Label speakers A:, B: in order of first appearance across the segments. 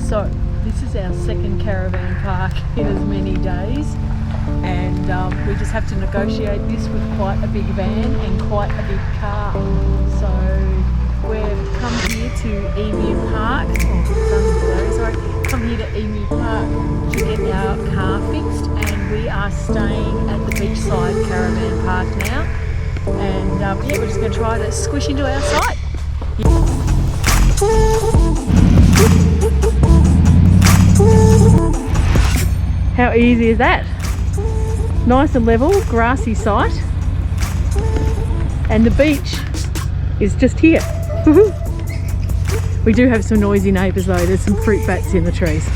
A: So this is our second caravan park in as many days, and we just have to negotiate this with quite a big van and quite a big car. So we've come here to Emu Park, come here to Emu Park to get our car fixed, and we are staying at the beachside caravan park now, and yeah, we're just going to try to squish into our site. How easy is that? Nice and level, grassy site, and the beach is just here. We do have some noisy neighbours though, there's some fruit bats in the trees.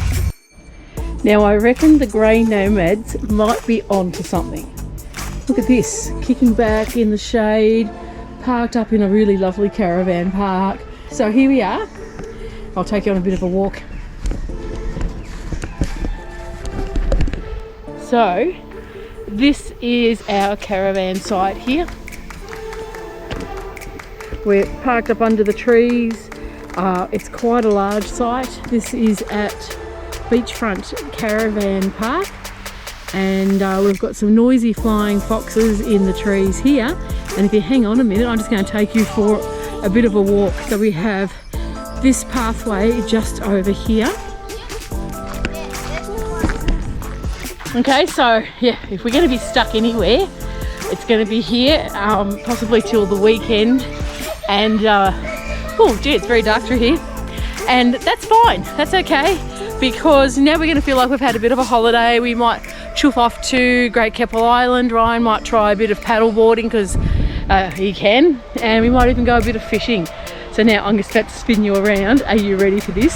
A: Now I reckon the grey nomads might be onto something. Look at this, kicking back in the shade, parked up in a really lovely caravan park. So here we are. I'll take you on a bit of a walk. So this is our caravan site here. We're parked up under the trees. It's quite a large site. This is at Beachfront Caravan Park, and we've got some noisy flying foxes in the trees here. And if you hang on a minute, I'm just going to take you for a bit of a walk. So we have this pathway just over here. Okay, so yeah, if we're going to be stuck anywhere, it's going to be here, possibly till the weekend. And oh gee, it's very dark through here, and that's fine, that's okay, because now we're going to feel like we've had a bit of a holiday. We might chuff off to Great Keppel Island. Ryan might try a bit of paddle boarding because he can, and we might even go a bit of fishing. So now I'm just about to spin you around. Are you ready for this?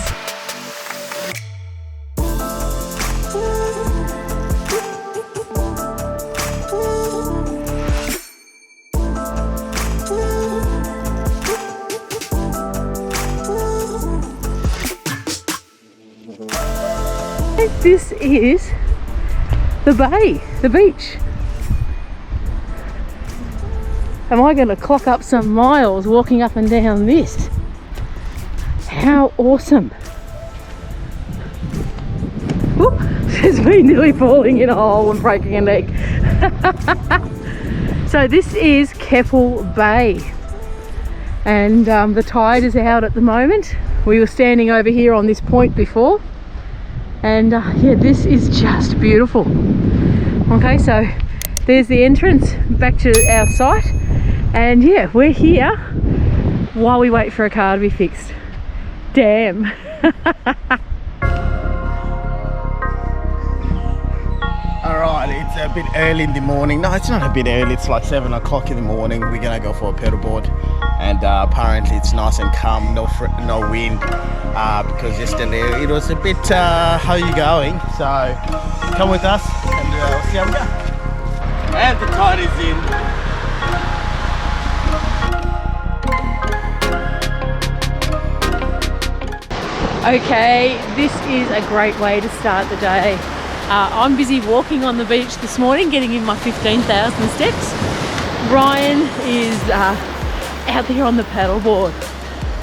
A: This is the bay, the beach. Am I going to clock up some miles walking up and down this? How awesome. Whoop, there's me nearly falling in a hole and breaking a neck. So this is Keppel Bay, and the tide is out at the moment. We were standing over here on this point before, and yeah, this is just beautiful. Okay, so there's the entrance back to our site, and yeah, we're here while we wait for a car to be fixed. Damn.
B: Alright, it's a bit early in the morning. No, it's not a bit early, it's like 7 o'clock in the morning. We're gonna go for a pedalboard, and apparently it's nice and calm, no wind, because yesterday it was a bit, how are you going? So come with us and we'll see how we go. And the tide is in.
A: Okay, this is a great way to start the day. I'm busy walking on the beach this morning, getting in my 15,000 steps. Ryan is out there on the paddleboard,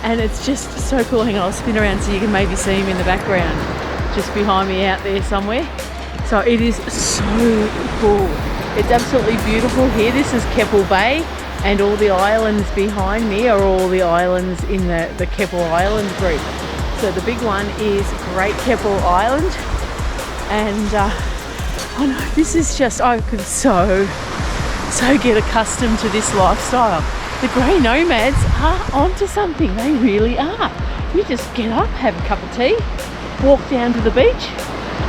A: and it's just so cool. Hang on, I'll spin around so you can maybe see him in the background, just behind me out there somewhere. So it is so cool. It's absolutely beautiful here. This is Keppel Bay, and all the islands behind me are all the islands in the Keppel Island group. So the big one is Great Keppel Island, and oh no, this is just, I could so get accustomed to this lifestyle. The grey nomads are onto something, they really are. You just get up, have a cup of tea, walk down to the beach,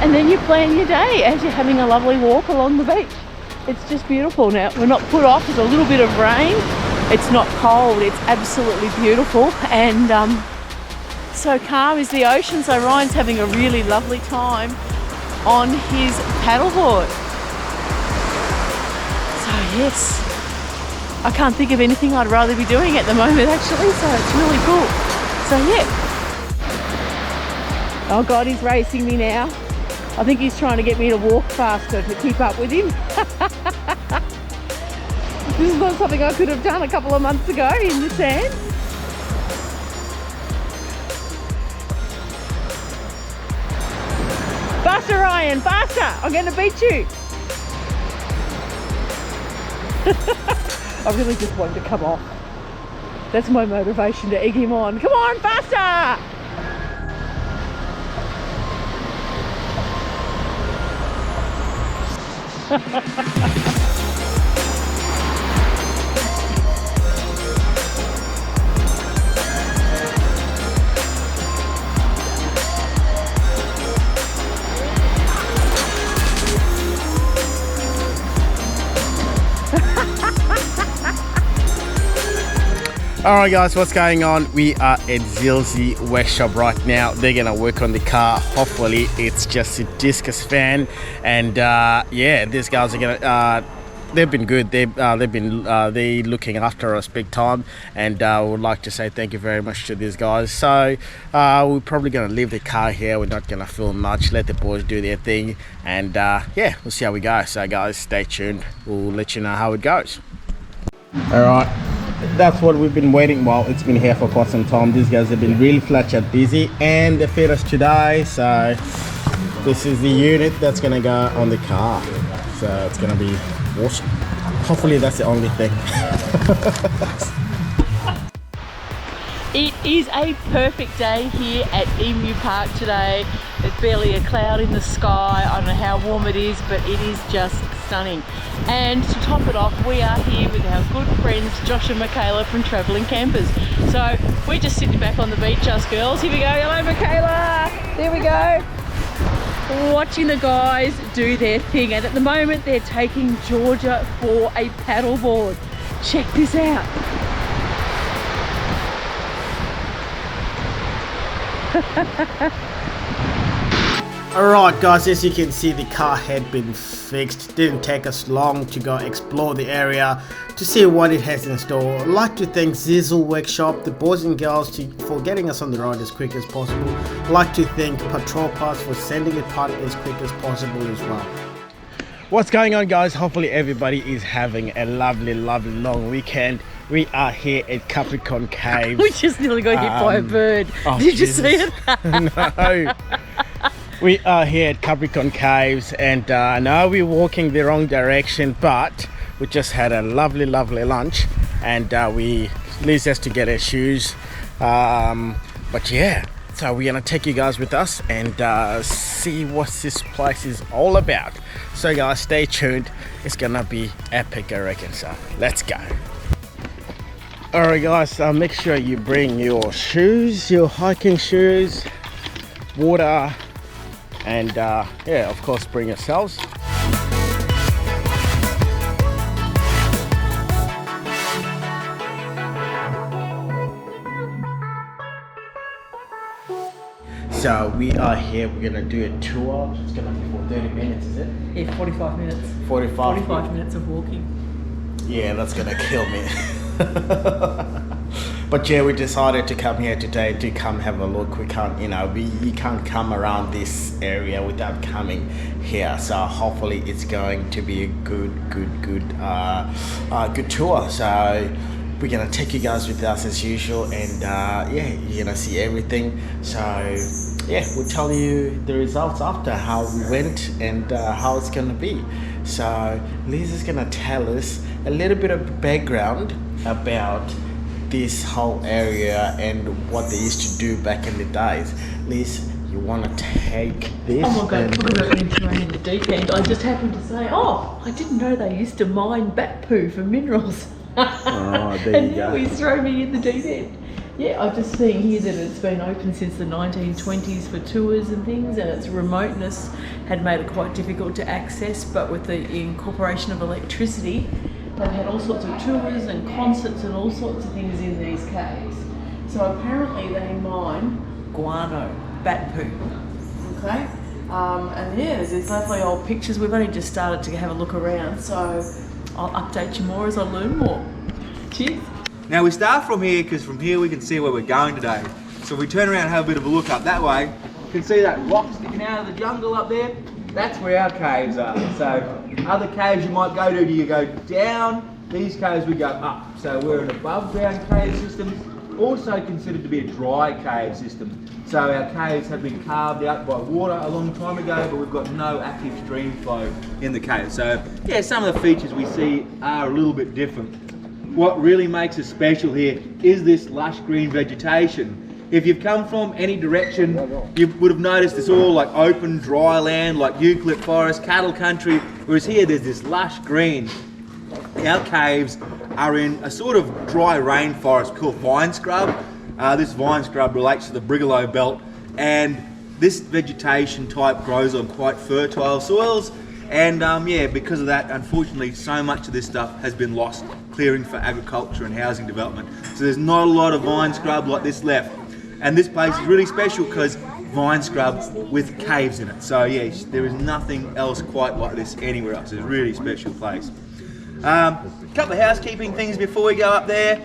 A: and then you plan your day as you're having a lovely walk along the beach. It's just beautiful. Now, we're not put off, there's a little bit of rain, it's not cold, it's absolutely beautiful, and so calm is the ocean. So Ryan's having a really lovely time on his paddleboard. So yes, I can't think of anything I'd rather be doing at the moment actually, so it's really cool. So yeah. Oh God, he's racing me now. I think he's trying to get me to walk faster to keep up with him. This is not something I could have done a couple of months ago in the sand. Faster, Ryan, faster! I'm going to beat you. I really just want him to come off. That's my motivation, to egg him on. Come on, faster!
B: Alright guys, what's going on? We are at Zilzi workshop right now. They're gonna work on the car. Hopefully it's just a discus fan, and yeah, these guys are gonna they've been good. They looking after us big time, and I would like to say thank you very much to these guys. So we're probably gonna leave the car here. We're not gonna film much, let the boys do their thing, and yeah, we'll see how we go. So guys, stay tuned, we'll let you know how it goes. Alright, that's what we've been waiting. Well, it's been here for quite some time. These guys have been really flat out busy, and they fed us today. So this is the unit that's gonna go on the car. So it's gonna be awesome. Hopefully that's the only thing.
A: It is a perfect day here at Emu Park today. There's barely a cloud in the sky. I don't know how warm it is, but it is just stunning. And to top it off, we are here with our good friends Josh and Michaela from Travelling Campers. So we're just sitting back on the beach, us girls. Here we go. Hello, Michaela. There we go. Watching the guys do their thing, and at the moment they're taking Georgia for a paddleboard. Check this out.
B: Alright guys, as you can see, the car had been fixed. Didn't take us long to go explore the area to see what it has in store. I'd like to thank Zizzle Workshop, the boys and girls, for getting us on the road as quick as possible. I'd like to thank Patrol Parts for sending it part as quick as possible as well. What's going on guys? Hopefully everybody is having a lovely long weekend. We are here at Capricorn Caves.
A: We just nearly got hit by a bird.
B: Oh,
A: Did
B: Jesus.
A: you see it?
B: No. We are here at Capricorn Caves, and I know we're walking the wrong direction, but we just had a lovely lunch, and Liz has to get her shoes, but yeah, so we're gonna take you guys with us and see what this place is all about. So guys, stay tuned. It's gonna be epic, I reckon. So let's go. Alright guys, make sure you bring your shoes, your hiking shoes, water, and yeah, of course, bring yourselves. So we are here, we're gonna do a tour. It's gonna be for 30 minutes, is it?
A: Yeah, 45 minutes.
B: 45
A: minutes of walking.
B: Yeah, that's gonna kill me. But yeah, we decided to come here today to come have a look. We can't, you can't come around this area without coming here. So hopefully it's going to be a good tour. So we're gonna take you guys with us as usual, and yeah, you're gonna see everything. So yeah, we'll tell you the results after, how we went and how it's gonna be. So Liz is gonna tell us a little bit of background about this whole area and what they used to do back in the days. Liz, you want to take this?
A: Oh my god, talk about being thrown in the deep end. I just happened to say, oh, I didn't know they used to mine bat poo for minerals.
B: Oh, there
A: and
B: you go.
A: now he's thrown me in the deep end. Yeah, I've just seen here that it's been open since the 1920s for tours and things, and its remoteness had made it quite difficult to access, but with the incorporation of electricity, they've had all sorts of tours and concerts and all sorts of things in these caves. So apparently they mine guano, bat poo. Okay? And yeah, there's these lovely old pictures. We've only just started to have a look around, so I'll update you more as I learn more. Cheers.
C: Now we start from here because from here we can see where we're going today. So if we turn around and have a bit of a look up that way, you can see that rock sticking out of the jungle up there. That's where our caves are. So other caves you might go to, you go down. These caves we go up. So we're an above ground cave system. Also considered to be a dry cave system. So our caves have been carved out by water a long time ago, but we've got no active stream flow in the cave. So yeah, some of the features we see are a little bit different. What really makes us special here is this lush green vegetation. If you've come from any direction, you would have noticed it's all like open, dry land, like eucalypt forest, cattle country, whereas here there's this lush green. Our caves are in a sort of dry rainforest called vine scrub. This vine scrub relates to the Brigalow belt, and this vegetation type grows on quite fertile soils, and yeah, because of that, unfortunately, so much of this stuff has been lost clearing for agriculture and housing development. So there's not a lot of vine scrub like this left. And this place is really special because vine scrub with caves in it. So yes, there is nothing else quite like this anywhere else. It's a really special place. A couple of housekeeping things before we go up there.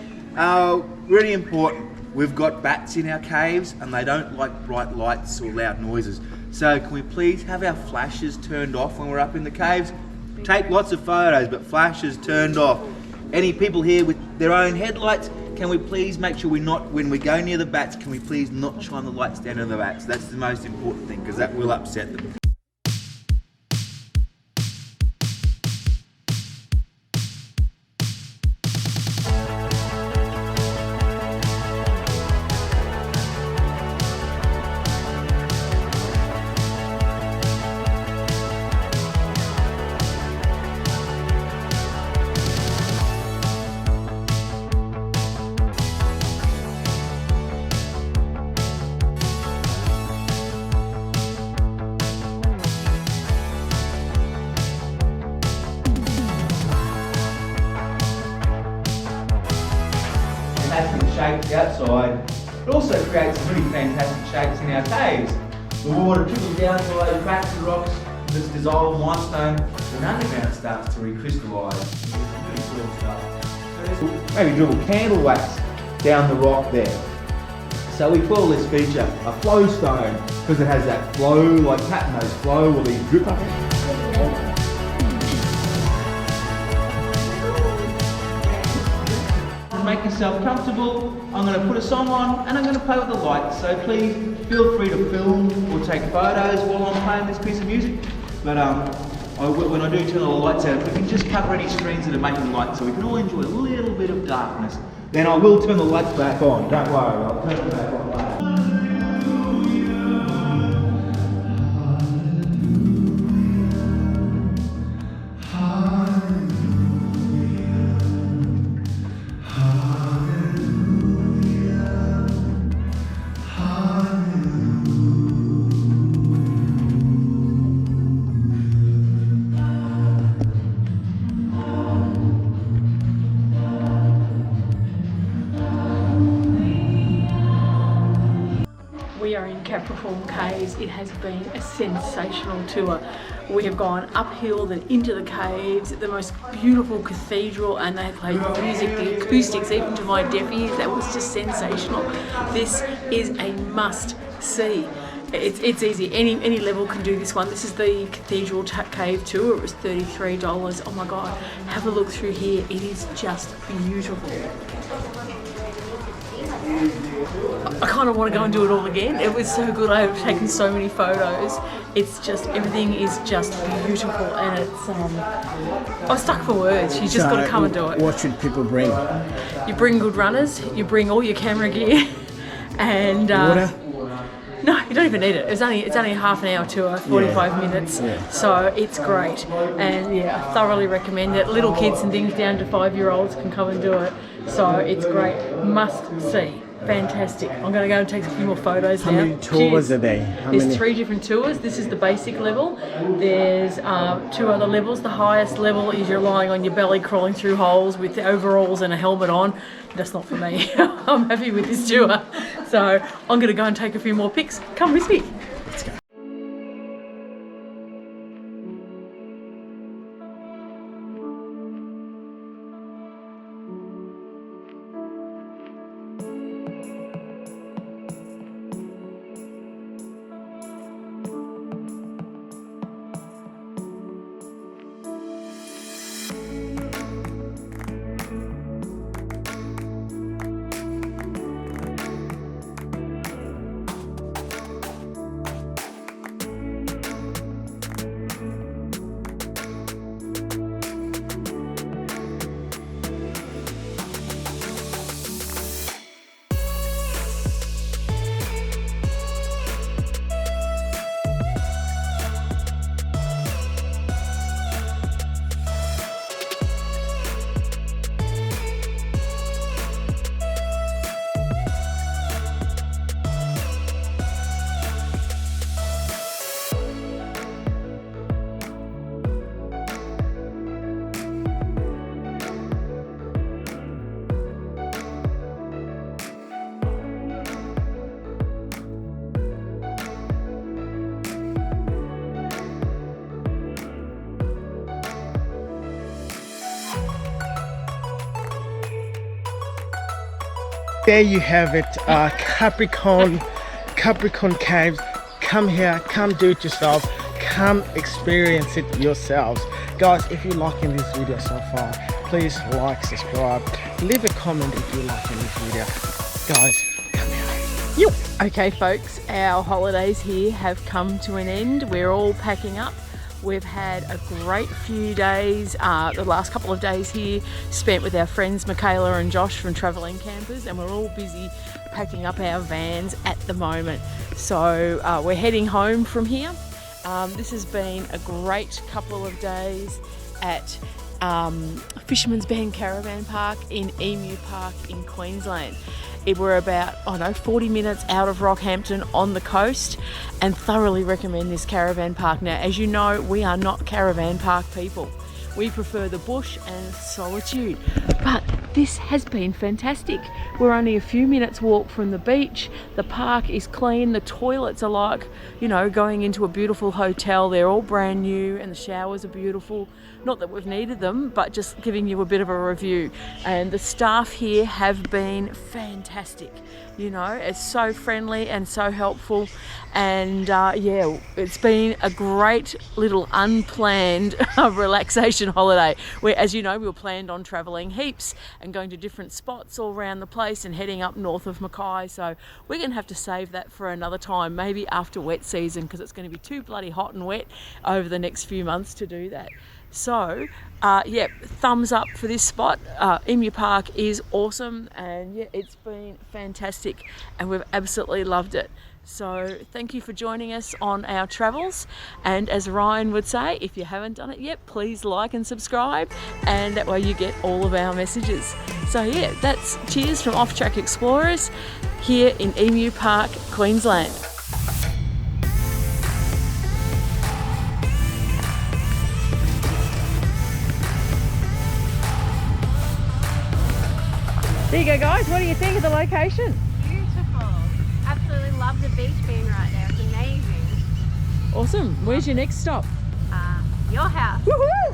C: Really important. We've got bats in our caves and they don't like bright lights or loud noises. So can we please have our flashes turned off when we're up in the caves? Take lots of photos, but flashes turned off. Any people here with their own headlights, can we please make sure when we go near the bats, can we please not shine the lights down on the bats? That's the most important thing, because that will upset them. Shapes outside, it also creates some really fantastic shapes in our caves. The water trickles down to those cracks and rocks, this dissolved limestone, and underground starts to recrystallise. Really cool stuff. Maybe dribble candle wax down the rock there. So we call this feature a flow stone because it has that flow, like Pat knows flow, or these drip up. Make yourself comfortable. I'm going to put a song on and I'm going to play with the lights, so please feel free to film or take photos while I'm playing this piece of music. But when I do turn all the lights out, if we can just cover any screens that are making light so we can all enjoy a little bit of darkness, then I will turn the lights back on. Don't worry, I'll turn them back on later.
A: We are in Capricorn Caves. It has been a sensational tour. We have gone uphill then into the caves, the most beautiful cathedral, and they played music, the acoustics, even to my deaf ears. That was just sensational. This is a must see. It's easy. Any level can do this one. This is the Cathedral Cave tour. It was $33. Oh my God. Have a look through here. It is just beautiful. I kind of want to go and do it all again. It was so good. I've taken so many photos. It's just, everything is just beautiful, and it's, I'm stuck for words. You just got to come and do it.
B: What should people bring?
A: You bring good runners, you bring all your camera gear, and
B: Water?
A: no, you don't even need it. It's only a half an hour tour, 45 minutes.
B: Yeah.
A: So it's great. And yeah, I thoroughly recommend it. Little kids and things down to 5-year-olds can come and do it. So it's great. Must see. Fantastic. I'm going to go and take a few more photos now.
B: How many tours are there?
A: There's 3 different tours. This is the basic level. There's 2 other levels. The highest level is you're lying on your belly crawling through holes with the overalls and a helmet on. That's not for me. I'm happy with this tour. So I'm going to go and take a few more pics. Come with me.
B: Let's go. There you have it, Capricorn Caves. Come here, come do it yourself, come experience it yourselves. Guys, if you're liking this video so far, please like, subscribe, leave a comment if you're liking this video. Guys, come here.
A: Yep. Okay folks, our holidays here have come to an end. We're all packing up. We've had a great few days, the last couple of days here spent with our friends Michaela and Josh from Travelling Campers, and we're all busy packing up our vans at the moment. So we're heading home from here. This has been a great couple of days at Fisherman's Bend Caravan Park in Emu Park in Queensland. We're about, 40 minutes out of Rockhampton on the coast, and thoroughly recommend this caravan park. Now, as you know, we are not caravan park people. We prefer the bush and solitude, but this has been fantastic. We're only a few minutes walk from the beach. The park is clean. The toilets are like, going into a beautiful hotel. They're all brand new and the showers are beautiful. Not that we've needed them, but just giving you a bit of a review. And the staff here have been fantastic. It's so friendly and so helpful. And yeah, it's been a great little unplanned relaxation holiday. Where, as you know, we were planned on travelling heaps and going to different spots all around the place and heading up north of Mackay. So we're going to have to save that for another time, maybe after wet season, because it's going to be too bloody hot and wet over the next few months to do that. So yeah, thumbs up for this spot. Emu Park is awesome, and yeah, it's been fantastic and we've absolutely loved it. So thank you for joining us on our travels, and as Ryan would say, if you haven't done it yet, please like and subscribe, and that way you get all of our messages. So yeah, that's cheers from Off Track Explorers here in Emu Park, Queensland. There you go guys, what do you think of the location?
D: Beautiful. Absolutely love the beach being right there. It's amazing.
A: Awesome. Where's your next stop?
D: Your house.
A: Woohoo!